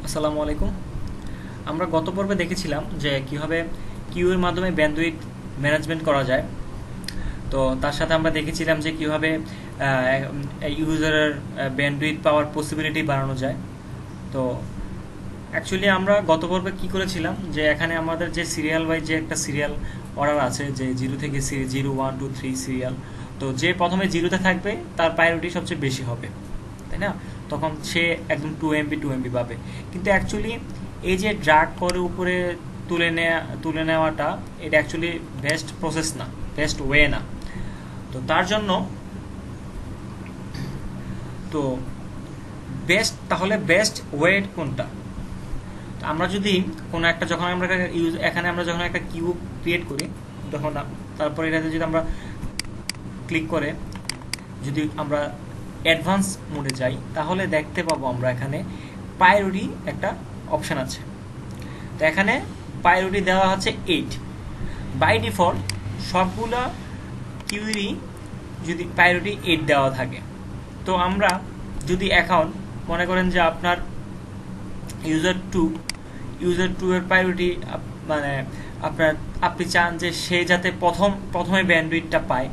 আসসালামু আলাইকুম। আমরা গত পর্বে দেখেছিলাম যে কিভাবে কিউ এর মাধ্যমে ব্যান্ডউইথ ম্যানেজমেন্ট করা যায়। তো তার সাথে আমরা দেখেছিলাম যে কিভাবে ইউজারের ব্যান্ডউইথ পাওয়ার পসিবিলিটি বাড়ানো যায়। তো অ্যাকচুয়ালি আমরা গত পর্বে কি করেছিলাম যে এখানে আমাদের যে সিরিয়াল ওয়াইজ যে একটা সিরিয়াল অর্ডার আছে, যে 0 থেকে 0 1 2 3 সিরিয়াল। তো যে প্রথমে 0-তে থাকবে তার প্রায়োরিটি সবচেয়ে বেশি হবে, তাই না? তখন সে একদম 2 MB পাবে। কিন্তু অ্যাকচুয়ালি এই যে ড্রাগ করে উপরে তুলে নেওয়াটা, এটা অ্যাকচুয়ালি বেস্ট প্রসেস না, বেস্ট ওয়ে না। তো তার জন্য তো বেস্ট ওয়ে কোনটা? তো আমরা যদি কোনো একটা যখন আমরা এখানে আমরা যখন একটা কিউব ক্রিয়েট করি, তখন তারপরে এটাতে যদি আমরা ক্লিক করে যদি আমরা অ্যাডভান্স মোডে যাই, তাহলে দেখতে পাবো আমরা এখানে প্রায়োরিটি একটা অপশান আছে। তো এখানে প্রায়োরিটি দেওয়া হচ্ছে 8। বাই ডিফল্ট সবগুলা কিউরি যদি প্রায়োরিটি 8 দেওয়া থাকে, তো আমরা যদি অ্যাকাউন্ট মনে করেন যে আপনার ইউজার টু এর প্রায়োরিটি মানে আপনি চান যে সে যাতে প্রথমে ব্যান্ডউইথটা পায়,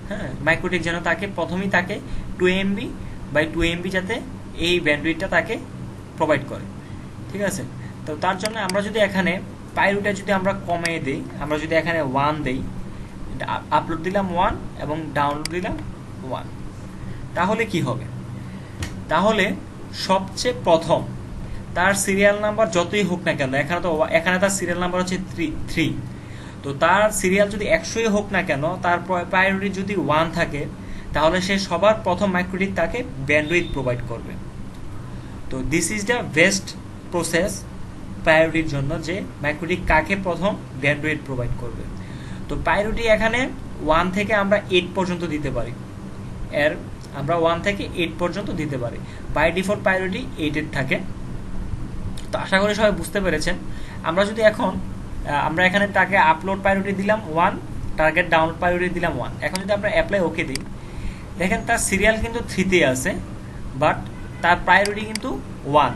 হ্যাঁ, মাইক্রোটেক যেন প্রথমেই তাকে 2 MB বাই 2 MB যাতে এই ব্যান্ডউইথটা তাকে প্রোভাইড করে, ঠিক আছে? তো তার জন্য আমরা যদি এখানে প্রায়োরিটিটা যদি আমরা কমিয়ে দিই, আমরা যদি এখানে 1 দেই, আপলোড দিলাম 1 এবং ডাউনলোড দিলাম 1, তাহলে কি হবে? তাহলে সবচেয়ে প্রথম তার সিরিয়াল নাম্বার যতই হোক না কেন, এখানে তার সিরিয়াল নাম্বার হচ্ছে 3। তো তার সিরিয়াল যদি 100ই হোক না কেন, তার প্রায়োরিটি যদি 1 থাকে, তাহলে সে সবার প্রথম মাইক্রোটিক তাকে ব্যান্ডউইথ প্রোভাইড করবে। তো this is the best process প্রায়োরিটির জন্য, যে মাইক্রোটিক কাকে প্রথম ব্যান্ডউইথ প্রোভাইড করবে। তো প্রায়োরিটি এখানে 1 থেকে আমরা 8 পর্যন্ত দিতে পারি। আমরা 1 থেকে 8 পর্যন্ত দিতে পারি। বাই ডিফল্ট প্রায়োরিটি 8 থাকে। তো আশা করি সবাই বুঝতে পেরেছেন। আমরা যদি আমরা এখানে তাকে আপলোড প্রায়োরিটি দিলাম 1, টার্গেট ডাউনলোড প্রায়োরিটি দিলাম 1। এখন যদি আমরা অ্যাপ্লাই ওকে দিই, দেখেন তার সিরিয়াল কিন্তু 3-তে আছে, বাট তার প্রায়োরিটি কিন্তু 1।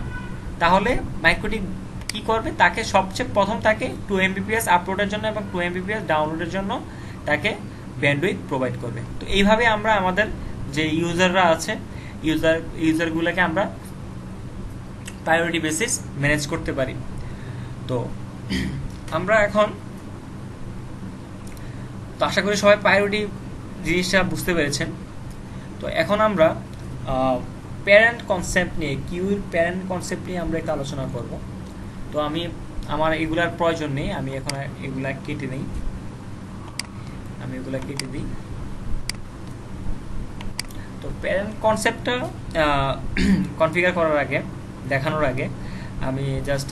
তাহলে মাইক্রোটিক কি করবে? তাকে সবচেয়ে প্রথম তাকে 2 Mbps আপলোডের জন্য এবং 2 Mbps ডাউনলোডের জন্য তাকে ব্যান্ডউইথ প্রোভাইড করবে। তো এইভাবে আমরা আমাদের যে ইউজাররা আছে, ইউজারগুলোকে আমরা প্রায়োরিটি বেসিস ম্যানেজ করতে পারি। তো আমরা তো আশা করি সবাই প্রায়োরিটি জিনিসটা বুঝতে পেরেছেন। তো এখন আমরা প্যারেন্ট কনসেপ্ট নিয়ে, কিউর প্যারেন্ট কনসেপ্ট নিয়ে আমরা একটু আলোচনা করব। তো আমার এগুলার প্রয়োজন নেই, আমি এখন এগুলা কেটে দিই। তো প্যারেন্ট কনসেপ্টটা কনফিগার করার আগে, দেখানোর আগে, আমি জাস্ট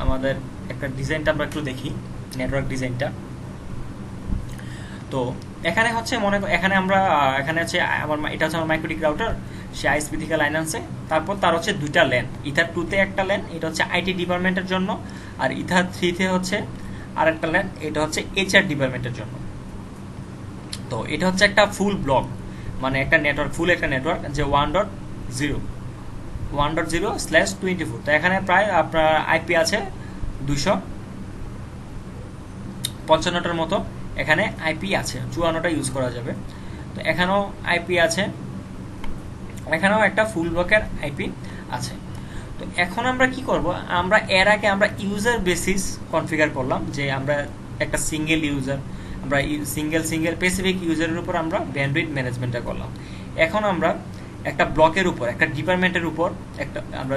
আমাদের একটা ডিজাইনটা আমরা একটু দেখি, নেটওয়ার্ক ডিজাইনটা। তো এখানে হচ্ছে এখানে হচ্ছে এটা হচ্ছে আমার মাইক্রোটিক রাউটার। সে আইএসপি থেকে লাইন আনছে, তারপর তার হচ্ছে 2টা ল্যান, ইথার 2-তে একটা ল্যান, এটা হচ্ছে আইটি ডিপার্টমেন্টের জন্য, আর ইথার 3-তে হচ্ছে আরেকটা ল্যান, এটা হচ্ছে এইচআর ডিপার্টমেন্টের জন্য। তো এটা হচ্ছে একটা ফুল ব্লক, মানে একটা নেটওয়ার্ক, ফুল একটা নেটওয়ার্ক, যে 1.0/24। তো এখানে প্রায় আপনার আইপি আছে 255টার মতো। এখানে আইপি আছে 54টা ইউজ করা যাবে। তো এখানেও আইপি আছে, এখানেও একটা ফুল ব্লকের আইপি আছে। তো এখন আমরা কি করব? আমরা এর আগে আমরা ইউজার বেসিস কনফিগার করলাম, যে আমরা একটা সিঙ্গেল স্পেসিফিক ইউজারের উপর আমরা ব্যান্ডউইথ ম্যানেজমেন্টটা করলাম। এখন আমরা একটা ব্লকের উপর, একটা ডিপার্টমেন্টের উপর আমরা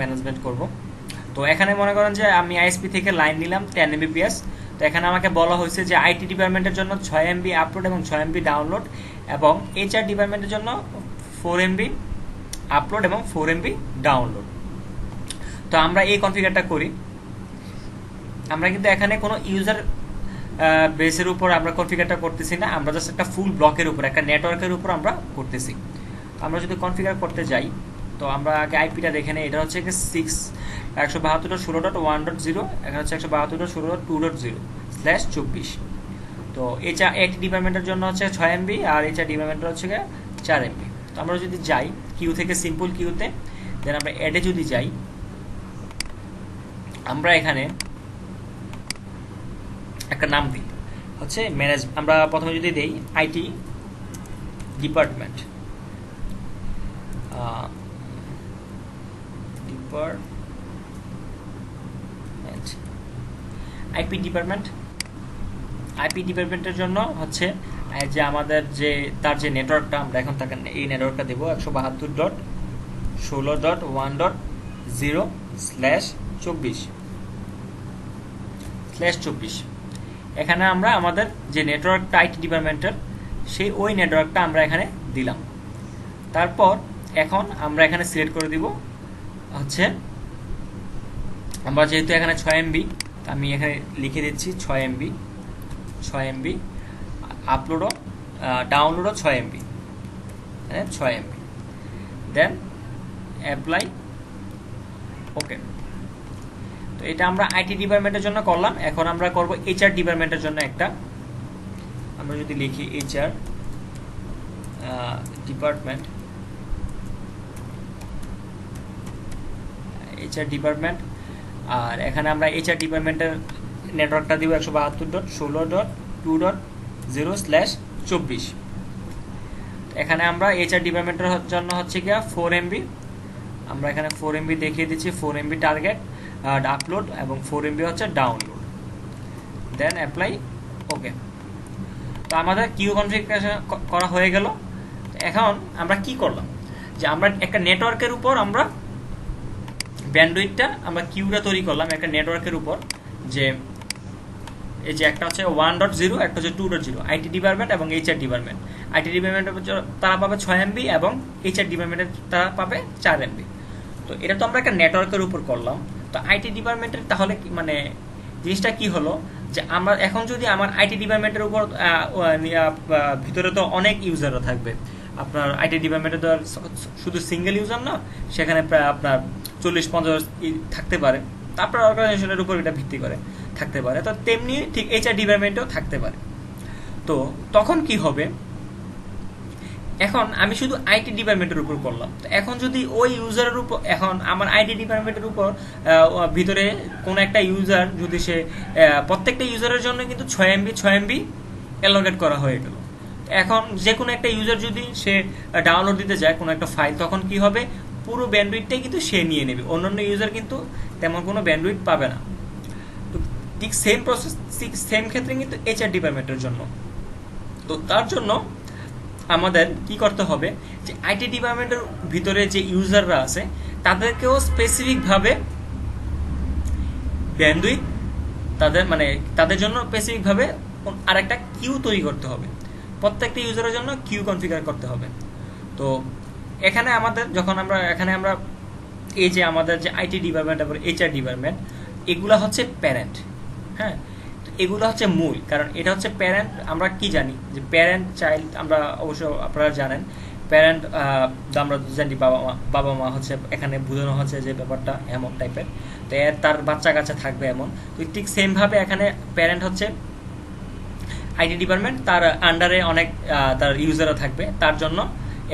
ম্যানেজমেন্ট করব। তো এখানে মনে করেন যে আমি আইএসপি থেকে লাইন নিলাম 10 Mbps। তো এখানে আমাকে বলা হয়েছে যে আইটি ডিপার্টমেন্টের জন্য 6 MB আপলোড এবং 6 MB ডাউনলোড, এবং এইচআর ডিপার্টমেন্টের জন্য 4 MB আপলোড এবং 4 MB ডাউনলোড। তো আমরা এই কনফিগারটা করি। আমরা কিন্তু এখানে কোনো ইউজার বেসের উপর আমরা কনফিগারটা করতেছি না, আমরা জাস্ট একটা ফুল ব্লকের উপর, একটা নেটওয়ার্কের উপর আমরা করতেছি। আমরা যদি কনফিগার করতে যাই, তো আমরা আগে আইপিটা দেখে নেই। এটা হচ্ছে 172.16.1.0, এখানে হচ্ছে 172.16.2.0/24। তো এইচআর ডিপার্টমেন্টের জন্য হচ্ছে 6 MB, আর এইচআর ডিপার্টমেন্টের হচ্ছে 4 MB। তো আমরা যদি যাই কিউ থেকে, সিম্পল কিউতে, দেন আমরা অ্যাডে যদি যাই, আমরা এখানে একটা নাম দিই হচ্ছে ম্যানেজ। আমরা প্রথমে যদি দেই আইটি ডিপার্টমেন্ট, আইপি ডিপার্টমেন্টের জন্য হচ্ছে যে আমাদের যে তার যে নেটওয়ার্কটা, আমরা এখন তাকে এই নেটওয়ার্কটা দেবো 172.16.1.0/24/24। এখানে আমরা আমাদের যে নেটওয়ার্কটা আইটি ডিপার্টমেন্টের সেই ওই নেটওয়ার্কটা আমরা এখানে দিলাম। তারপর এখন আমরা এখানে সিলেক্ট করে দিব হচ্ছে, আমরা যেহেতু এখানে 6 MB, আমি এখানে লিখে দিচ্ছি 6 MB, আপলোডও ডাউনলোডও 6 MB, হ্যাঁ 6 MB, দেন অ্যাপ্লাই, ওকে। তো এটা আমরা আইটি ডিপার্টমেন্টের জন্য করলাম। এখন আমরা করব এইচআর ডিপার্টমেন্টের জন্য একটা, আমরা যদি লিখি এইচআর ডিপার্টমেন্ট, আর এখানে আমরা এইচআর ডিপার্টমেন্টের নেটওয়ার্কটা দিব 172.16.2.0/24। এখানে আমরা এইচআর ডিপার্টমেন্টের জন্য হচ্ছে গিয়া 4 MB, আমরা এখানে 4 MB দেখিয়ে দিচ্ছি, 4 MB টার্গেট আপলোড এবং 4 MB হচ্ছে ডাউনলোড, দেন অ্যাপ্লাই, ওকে। তো আমাদের কিউ কনফিগারেশন করা হয়ে গেল। এখন আমরা কি করলাম, যে আমরা একটা নেটওয়ার্কের উপর আমরা ব্যান্ডউইথটা আমরা কিউটা তৈরি করলাম একটা নেটওয়ার্কের উপর, যে এই যে একটা হচ্ছে 1.0, একটা হচ্ছে 2.0, আইটি ডিপার্টমেন্ট এবং এইচআর ডিপার্টমেন্ট। আইটি ডিপার্টমেন্টের তারা পাবে 6 MB এবং এইচআর ডিপার্টমেন্টের তারা পাবে 4 MB। তো এটা তো আমরা একটা নেটওয়ার্কের উপর করলাম। তো আইটি ডিপার্টমেন্টের তাহলে মানে জিনিসটা কি হলো, যে আমরা এখন যদি আমার আইটি ডিপার্টমেন্টের উপর ভিতরে তো অনেক ইউজারও থাকবে। আপনার আইটি ডিপার্টমেন্টে তো শুধু সিঙ্গেল ইউজার না, সেখানে প্রায় আপনার 40-50 থাকতে পারে। তারপর অর্গানাইজেশনের উপর এটা ভিত্তি করে থাকতে পারে। তো তেমনি ঠিক এইচআর ডিপার্টমেন্টেও থাকতে পারে। তো তখন কি হবে, এখন আমি শুধু আইটি ডিপার্টমেন্টের উপর করলাম। তো এখন যদি ওই ইউজারের উপর, এখন আমার আইটি ডিপার্টমেন্টের উপর ভিতরে কোনো একটা ইউজার যদি সে প্রত্যেকটা ইউজারের জন্য কিন্তু 6 MB অ্যালোকেট করা হয়ে গেল। এখন যে কোনো একটা ইউজার যদি সে ডাউনলোড দিতে যায় কোনো একটা ফাইল, তখন কি হবে, পুরো ব্যান্ডউইথটাই কিন্তু সে নিয়ে নেবে, অন্যান্য ইউজার কিন্তু তেমন কোনো ব্যান্ডউইথ পাবে না। তো ঠিক সেম প্রসেস, সেম ক্ষেত্রে কিন্তু এইচআর ডিপার্টমেন্টের জন্য। তো তার জন্য আমাদের কি করতে হবে, যে আইটি ডিপার্টমেন্টের ভিতরে যে ইউজাররা আছে তাদেরকেও স্পেসিফিকভাবে ব্যান্ডউইথ তাদের জন্য স্পেসিফিকভাবে আরেকটা কিউ তৈরি করতে হবে, প্রত্যেকটা ইউজারের জন্য কিউ কনফিগার করতে হবে। তো এখানে আমাদের যখন আমরা এই যে আমাদের যে আইটি ডিপার্টমেন্ট এবং এইচআর ডিপার্টমেন্ট, এগুলা হচ্ছে প্যারেন্ট, হ্যাঁ। এগুলো হচ্ছে মূল, কারণ এটা হচ্ছে প্যারেন্ট। আমরা কি জানি যে প্যারেন্ট চাইল্ড, আমরা অবশ্য আপনারা জানেন প্যারেন্ট, আমরা জানি বাবা মা হচ্ছে, এখানে বোঝানো হচ্ছে যে ব্যাপারটা এমন টাইপের। তো তার বাচ্চা কাচ্চা থাকবে এমন। তো ঠিক সেমভাবে এখানে প্যারেন্ট হচ্ছে আইটি ডিপার্টমেন্ট, তার আন্ডারে অনেক তার ইউজারও থাকবে, তার জন্য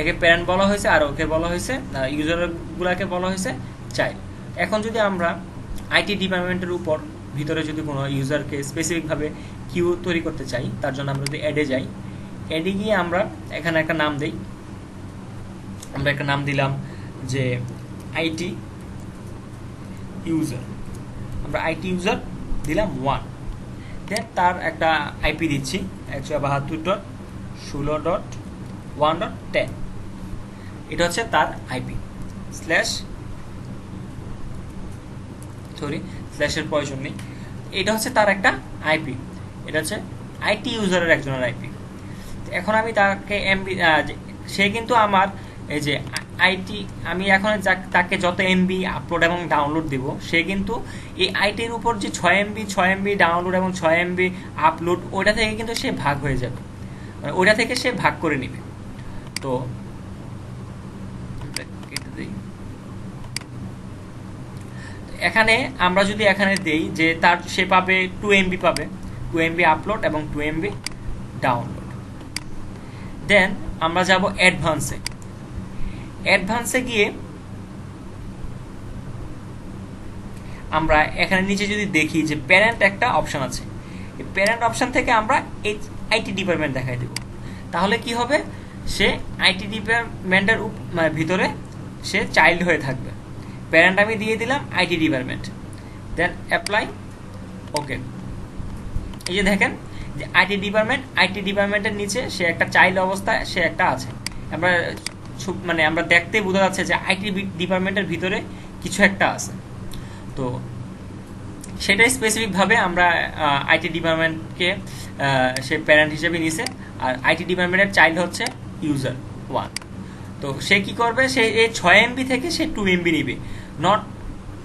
একে প্যারেন্ট বলা হয়েছে, আর ওকে বলা হয়েছে, ইউজারগুলোকে বলা হয়েছে চাইল্ড। এখন যদি আমরা আইটি ডিপার্টমেন্টের উপর ভিতরে যদি কোনো ইউজারকে স্পেসিফিকভাবে কিউ তৈরি করতে চাই, তার জন্য আমরা যদি অ্যাডে যাই, অ্যাডে গিয়ে আমরা এখানে একটা নাম দেই, আমরা একটা নাম দিলাম যে আইটি ইউজার, আমরা আইটি ইউজার দিলাম 1, দেন তার একটা আইপি দিচ্ছি 172.16.1.10, এটা হচ্ছে তার আইপি। স্ল্যাশের প্রয়োজন নেই, এটা হচ্ছে তার একটা আইপি, এটা হচ্ছে আইটি ইউজারের একজনের আইপি। এখন আমি তাকে সে কিন্তু আমার এই যে আইটি, আমি এখন তাকে যত এমবি আপলোড এবং ডাউনলোড দিব, সে কিন্তু এই আইটির উপর যে 6 MB ডাউনলোড এবং 6 MB আপলোড, ওইটা থেকে কিন্তু সে ভাগ হয়ে যাবে, মানে ওইটা থেকে সে ভাগ করে নেবে। তো এখানে আমরা যদি এখানে দেই যে তার সে পাবে 2 MB পাবে, 2 MB আপলোড এবং 2 MB ডাউনলোড। দেন আমরা যাব অ্যাডভান্সে গিয়ে আমরা এখানে নিচে যদি দেখি যে প্যারেন্ট একটা অপশন আছে, এই প্যারেন্ট অপশন থেকে আমরা এই আইটি ডিপার্টমেন্ট দেখাই দেব। তাহলে কি হবে, সে আইটি ডিপার্টমেন্টের ভিতরে সে চাইল্ড হয়ে থাকবে। প্যারেন্ট আমি দিয়ে দিলাম আইটি ডিপার্টমেন্ট, দেন অ্যাপ্লাই, ওকে। এই যে দেখেন যে আইটি ডিপার্টমেন্টের নিচে সে একটা চাইল্ড অবস্থায় সে একটা আছে। আমরা আমরা দেখতেই বোঝা যাচ্ছে যে আইটি ডিপার্টমেন্টের ভিতরে কিছু একটা আছে। তো সেটাই স্পেসিফিকভাবে আমরা আইটি ডিপার্টমেন্টকে সে প্যারেন্ট হিসেবে নিছে, আর আইটি ডিপার্টমেন্টের চাইল্ড হচ্ছে ইউজার 1। তো সে কি করবে, সে এই 6 MB থেকে সে 2 MB নিবে, নট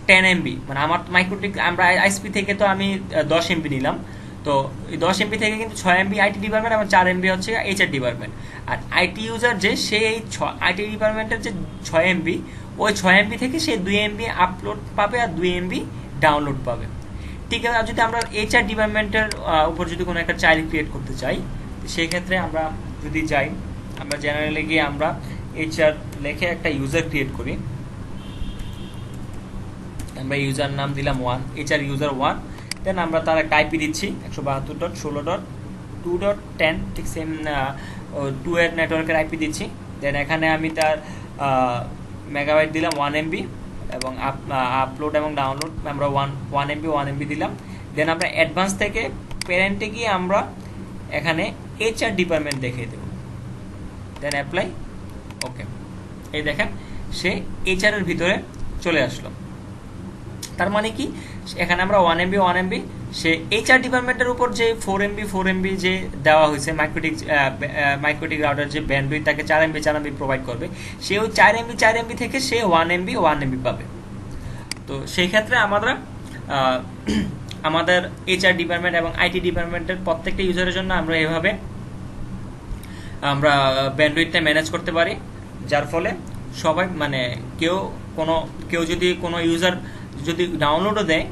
10 MB। মানে আমার মাইক্রোটিক আমরা আইএসপি থেকে তো আমি 10 MB নিলাম, তো এই 10 MB থেকে কিন্তু 6 MB আইটি ডিপার্টমেন্ট এবং 4 MB হচ্ছে এইচআর ডিপার্টমেন্ট। আর আইটি ইউজার যে সে এই আইটি ডিপার্টমেন্টের যে 6 MB, ওই 6 MB থেকে সে 2 MB আপলোড পাবে আর 2 MB ডাউনলোড পাবে। ঠিক আছে, আর যদি আমরা এইচআর ডিপার্টমেন্টের উপর যদি কোনো একটা চাইল্ড ক্রিয়েট করতে চাই, সেই ক্ষেত্রে আমরা যদি যাই, আমরা জেনারেলি গিয়ে আমরা এইচআর লিখে একটা ইউজার ক্রিয়েট করি। আমরা ইউজার নাম দিলাম 1, এইচআর ইউজার 1। দেন আমরা তার একটা আইপি দিচ্ছি 172.16.2.10, ঠিক সেম 2 এর নেটওয়ার্কের আইপি দিচ্ছি। দেন এখানে আমি তার মেগাবাইট দিলাম 1 MB, এবং আপলোড এবং ডাউনলোড আমরা 1 MB দিলাম। দেন আমরা অ্যাডভান্স থেকে প্যারেন্টে গিয়ে আমরা এখানে এইচআর ডিপার্টমেন্ট দেখিয়ে দেব, দেন অ্যাপ্লাই, ওকে। এই দেখেন সে এইচআর এর ভিতরে চলে আসলো। তার মানে কি, এখানে আমরা 1 MB সে এইচআর ডিপার্টমেন্টের উপর যে 4 MB যে দেওয়া হয়েছে মাইক্রোটিক রাউটার যে ব্যান্ডউইথ তাকে 4 MB প্রোভাইড করবে, সে ওই 4 MB থেকে সে 1 MB পাবে। তো সেই ক্ষেত্রে আমাদের এইচআর ডিপার্টমেন্ট এবং আইটি ডিপার্টমেন্টের প্রত্যেকটা ইউজারের জন্য আমরা এভাবে আমরা ব্যান্ডউইথটা ম্যানেজ করতে পারি, যার ফলে সবাই কেউ যদি কোনো ইউজার যদি ডাউনলোডও দেয়,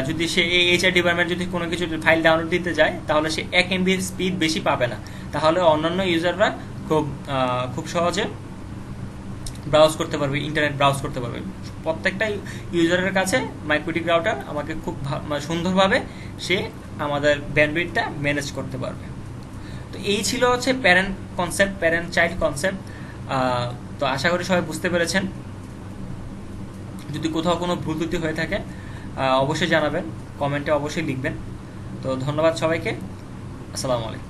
যদি সে এইচআর ডিপার্টমেন্ট যদি কোনো কিছু ফাইল ডাউনলোড দিতে যায়, তাহলে সে 1 MB স্পিড বেশি পাবে না। তাহলে অন্যান্য ইউজাররা খুব সহজে ব্রাউজ করতে পারবে, ইন্টারনেট ব্রাউজ করতে পারবে। প্রত্যেকটা ইউজারের কাছে মাইক্রোটিক রাউটার আমাকে খুব সুন্দরভাবে সে আমাদের ব্যান্ডউইথটা ম্যানেজ করতে পারবে। তো এই ছিল হচ্ছে প্যারেন্ট চাইল্ড কনসেপ্ট। তো আশা করি সবাই বুঝতে পেরেছেন। যদি কোথাও কোনো ভুল ত্রুটি হয়ে থাকে অবশ্যই জানাবেন, কমেন্টে অবশ্যই লিখবেন। তো ধন্যবাদ সবাইকে, আসসালামু আলাইকুম।